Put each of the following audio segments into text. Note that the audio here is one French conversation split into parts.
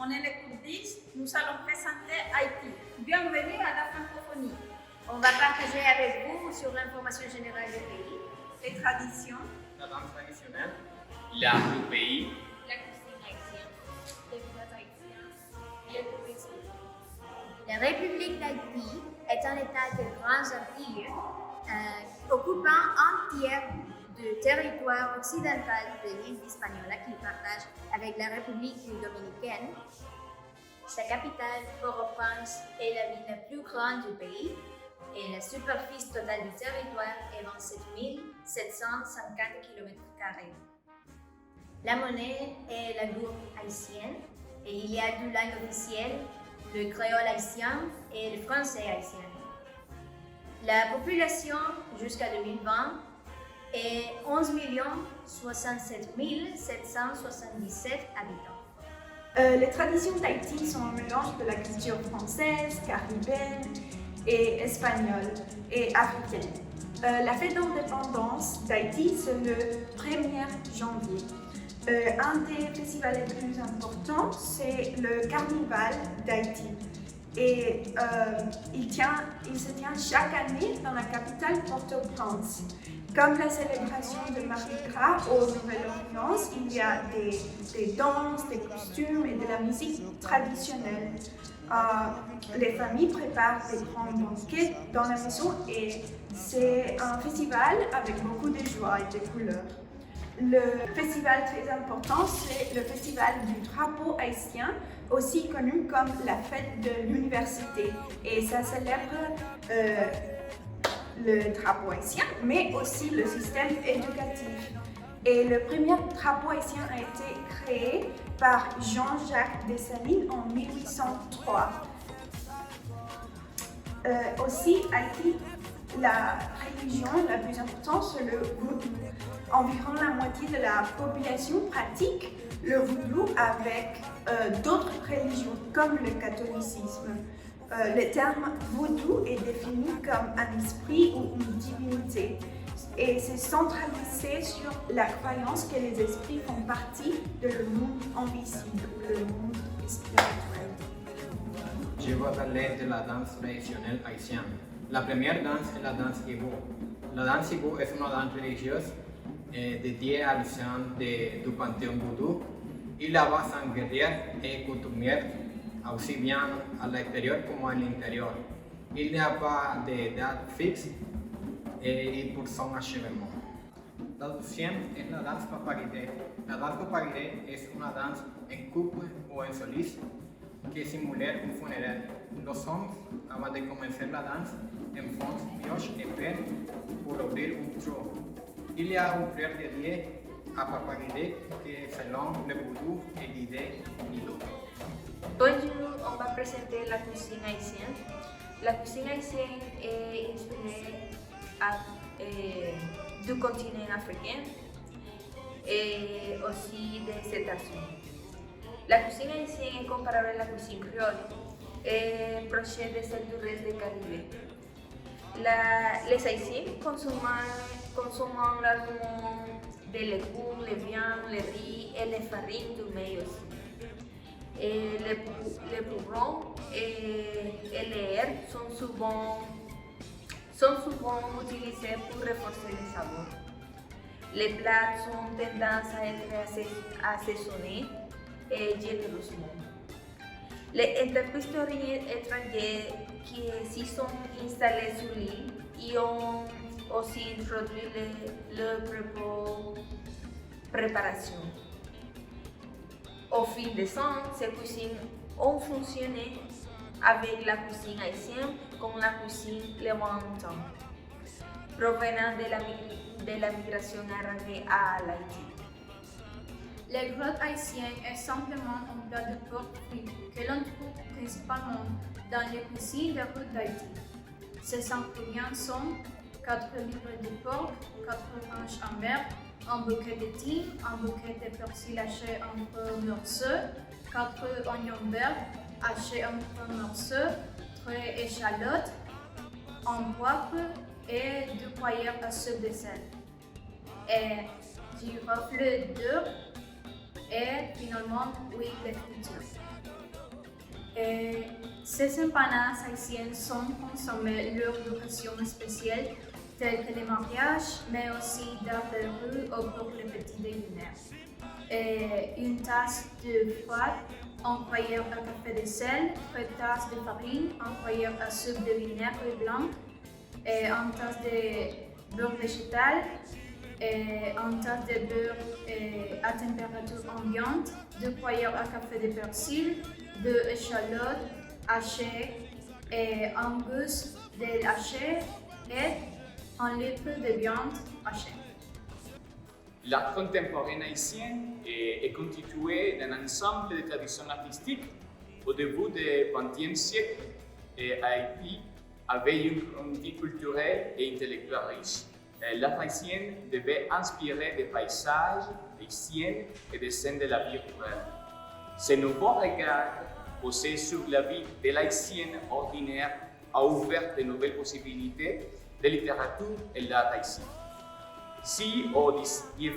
on est les cours 10, nous allons présenter Haïti. Bienvenue à la francophonie. On va partager avec vous sur l'information générale du pays, les traditions, la danse traditionnelle, l'art du pays, la cuisine haïtienne, les plats haïtiens, le tourisme. La République d'Haïti est un État de grands empires occupant un tiers du territoire occidental de l'île d'Hispaniola qu'il partage avec la République dominicaine. Sa capitale, Port-au-Prince, est la ville la plus grande du pays et la superficie totale du territoire est 27 750 km². La monnaie est la gourde haïtienne et il y a deux langues officielles, le créole haïtien et le français haïtien. La population jusqu'à 2020 est 11 67 777 habitants. Les traditions d'Haïti sont un mélange de la culture française, caribéenne et espagnole et africaine. La fête d'indépendance d'Haïti, c'est le 1er janvier. Un des festivals les plus importants, c'est le Carnaval d'Haïti. Et il se tient chaque année dans la capitale Port-au-Prince. Comme la célébration de Mardi Gras au Nouvelle-Orléans, il y a des danses, des costumes et de la musique traditionnelle. Les familles préparent des grands banquets dans la maison et c'est un festival avec beaucoup de joie et de couleurs. Le festival très important, c'est le festival du drapeau haïtien, aussi connu comme la fête de l'université. Et ça célèbre le drapeau haïtien, mais aussi le système éducatif. Et le premier drapeau haïtien a été créé par Jean-Jacques Dessalines en 1803. Aussi, Haïti, la religion la plus importante, c'est le vaudou. Environ la moitié de la population pratique le vaudou avec d'autres religions, comme le catholicisme. Le terme vaudou est défini comme un esprit ou une divinité et c'est centralisé sur la croyance que les esprits font partie de le monde invisible ou le monde spirituel. Je vais parler de la danse traditionnelle haïtienne. La première danse est la danse Ibo. La danse Ibo est une danse religieuse dédiée à l'histoire du panthéon vaudou. Il a base guerrière et coutumière, aussi bien à l'extérieur comme à l'intérieur. Il n'y a pas de date fixe et pour son achèvement. La deuxième est la danse papaguiré. La danse papaguiré est une danse en couple ou en soliste qui simule un funérail. Los hommes, avant de commencer la danse, enfoncent pioche et pelle pour ouvrir un trou. Il y a un prière dédié à Papaguiré qui, selon le vaudou, est guidé Nilo. Bonjour, on va présenter la cuisine haïtienne. La cuisine haïtienne est inspirée du continent africain et aussi des États-Unis. La cuisine haïtienne est comparable à la cuisine créole et proche de celle du reste du Caribe. Les Haïtiens consomment largement des légumes, les viandes, les riz et les farines du maïs aussi. Et les poivrons et les herbes sont souvent utilisés pour renforcer les saveurs. Les plats sont tendance à être assaisonnés et généreusement. Les entrepreneurs étrangers qui s'y sont installés sur l'île y ont aussi introduit leur propre préparation. Au fil des ans, ces cuisines ont fonctionné avec la cuisine haïtienne comme la cuisine levantine, provenant de la migration arabe à l'Haïti. Le grotte haïtien est simplement un plat de porc frit que l'on trouve principalement dans les cuisines de route d'Haïti. Ses ingrédients sont 4 livres de porc, 4 oranges en verre, un bouquet de thym, un bouquet de persil haché en morceaux, 4 oignons verts hachés en morceaux, 3 échalotes, un poivre et 2 cuillères à soupe de sel. Et girofle d'œufs et finalement huile de friture. Ces empanadas haïtiennes sont consommées lors d'occasions spéciales telles que les mariages, mais aussi dans les rues ou pour les petits déjeuners. Une tasse de froid incroyable à café de sel, 3 tasses de farine incroyable à soupe de vinaigre blanc, une tasse de beurre végétal, une tasse de beurre à température ambiante, 2 cuillères à café de persil, 2 échalotes hachées, un gousse d'ail haché et 1 litre de viande hachée. L'art contemporain haïtien est constitué d'un ensemble de traditions artistiques. Au début du XXe siècle, Haïti avait une vie culturelle et intellectuelle riche. L'art haïtien devait inspirer des paysages, des scènes et des scènes de la vie rurale. Ce nouveau regard posé sur la vie de l'haïtienne ordinaire a ouvert de nouvelles possibilités de littérature et l'art haïtien. Si au XIXe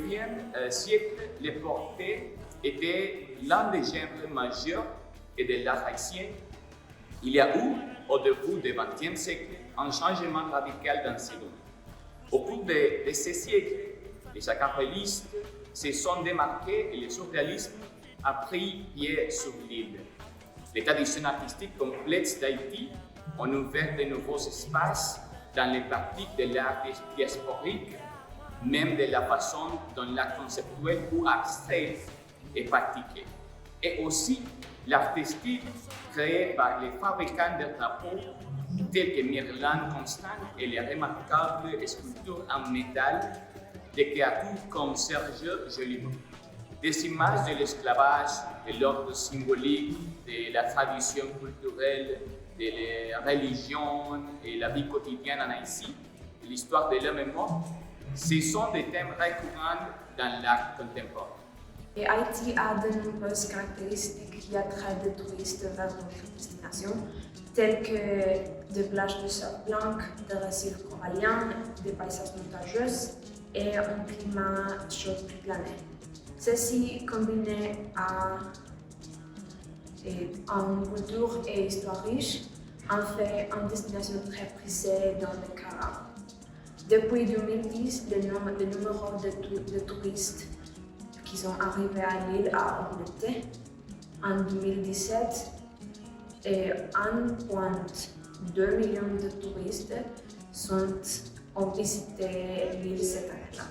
siècle, le portrait était l'un des genres majeurs de l'art haïtien, il y a eu, au début du XXe siècle, un changement radical dans ce domaine. Au cours de ces siècles, les aquarellistes se sont démarqués et le surréalisme a pris pied sur l'île. Les traditions artistiques complexes d'Haïti ont ouvert de nouveaux espaces dans les pratiques de l'art diasporique, même de la façon dont l'art conceptuel ou abstrait est pratiqué. Et aussi l'artistique créé par les fabricants de drapeaux tels que Mirland Constant et les remarquables sculptures en métal de créatures comme Serge Joliveau. Des images de l'esclavage, de l'ordre symbolique, de la tradition culturelle, de la religion et la vie quotidienne en Haïti, l'histoire de l'homme et mort, ce sont des thèmes récurrents dans l'art contemporain. Et Haïti a de nombreuses caractéristiques qui attirent des touristes vers notre destination, telles que des plages de sable blanc, des récifs coralliens, des paysages montageux et un climat chaud toute l'année. Ceci, combiné à une culture et histoire riche, en fait une destination très prisée dans le Caraïbes. Depuis 2010, le nombre de touristes qui sont arrivés à l'île a augmenté. En 2017, 1,2 million de touristes ont visité l'île cette année-là.